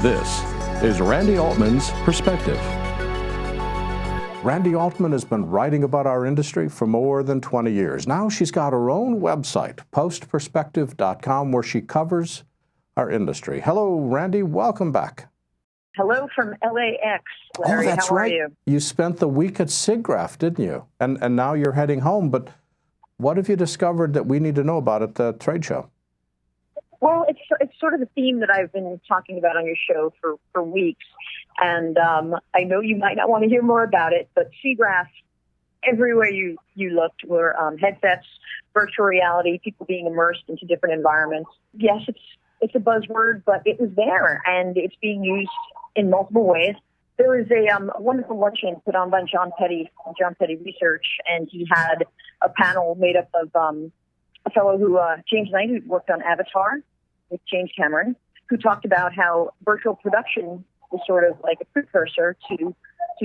This is Randi Altman's Perspective. Randi Altman has been writing about our industry for more than 20 years. Now she's got her own website, postperspective.com, where she covers our industry. Hello, Randi. Welcome back. Hello from LAX, Larry. Oh, that's How right. are you? You spent the week at SIGGRAPH, didn't you? And now you're heading home. But what have you discovered that we need to know about at the trade show? Well, it's sort of the theme that I've been talking about on your show for weeks. And I know you might not want to hear more about it, but SIGGRAPH, everywhere you looked were headsets, virtual reality, people being immersed into different environments. Yes, it's a buzzword, but it was there, and it's being used in multiple ways. There was a wonderful luncheon put on by John Petty Research, and he had a panel made up of a fellow who, James Knight, who worked on Avatar with James Cameron, who talked about how virtual production is sort of like a precursor to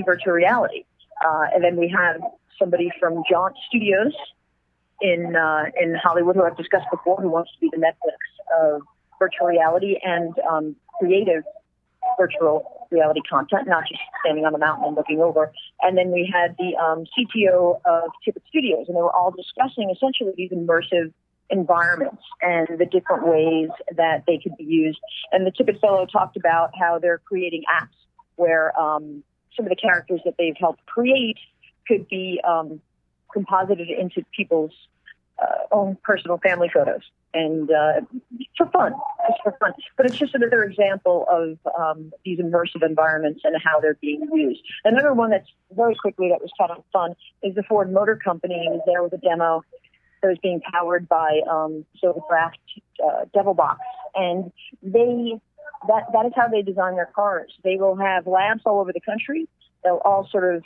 virtual reality. And then we had somebody from Jaunt Studios in Hollywood, who I've discussed before, who wants to be the Netflix of virtual reality and creative virtual reality content, not just standing on the mountain and looking over. And then we had the CTO of Toolkit Studios, and they were all discussing essentially these immersive environments and the different ways that they could be used. And the Toolkit fellow talked about how they're creating apps where some of the characters that they've helped create could be composited into people's own personal family photos, and for fun, just for fun. But it's just another example of these immersive environments and how they're being used. Another one that's very quickly that was kind of fun is the Ford Motor Company was there with a demo that was being powered by SIGGRAPH Devil Box, and that is how they design their cars. They will have labs all over the country. They'll all sort of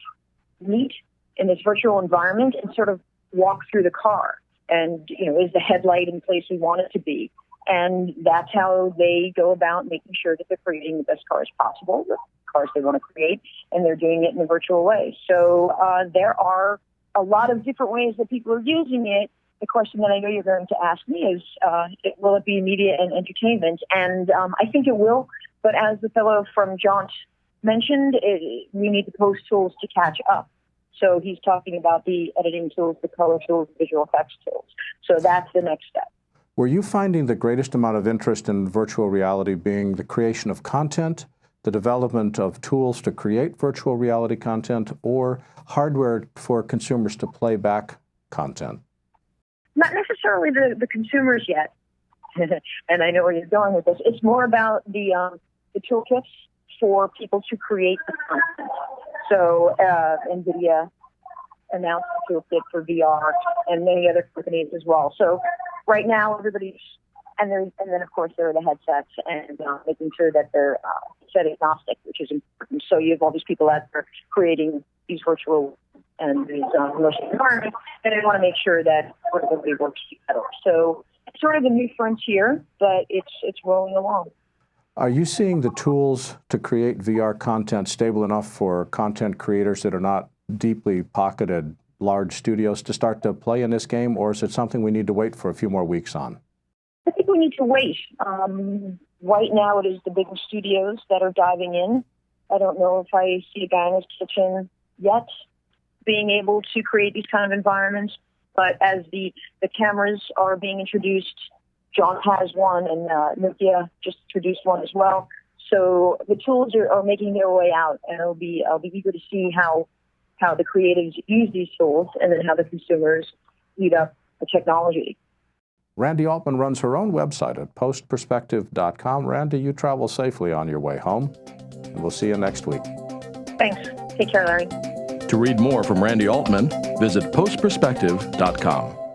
meet in this virtual environment and sort of walk through the car. And, is the headlight in place we want it to be? And that's how they go about making sure that they're creating the best cars possible, the cars they want to create, and they're doing it in a virtual way. So there are a lot of different ways that people are using it. The question that I know you're going to ask me is, will it be media and entertainment? And I think it will. But as the fellow from Jaunt mentioned, we need the post tools to catch up. So he's talking about the editing tools, the color tools, the visual effects tools. So that's the next step. Were you finding the greatest amount of interest in virtual reality being the creation of content, the development of tools to create virtual reality content, or hardware for consumers to play back content? Not necessarily the consumers yet. And I know where you're going with this. It's more about the toolkits for people to create the content. So NVIDIA announced the Toolkit for VR, and many other companies as well. So right now, everybody's, and then of course there are the headsets and making sure that they're set agnostic, which is important. So you have all these people out there creating these virtual and these immersive environments, and they want to make sure that everybody works together. So it's sort of a new frontier, but it's rolling along. Are you seeing the tools to create VR content stable enough for content creators that are not deeply pocketed large studios to start to play in this game, or is it something we need to wait for a few more weeks on? I think we need to wait. Right now it is the bigger studios that are diving in. I don't know if I see a guy in his kitchen yet being able to create these kind of environments, but as the cameras are being introduced, Jaunt has one, and Nokia just introduced one as well. So the tools are making their way out, and I'll be eager to see how the creatives use these tools, and then how the consumers eat up the technology. Randi Altman runs her own website at postperspective.com. Randi, you travel safely on your way home, and we'll see you next week. Thanks. Take care, Larry. To read more from Randi Altman, visit postperspective.com.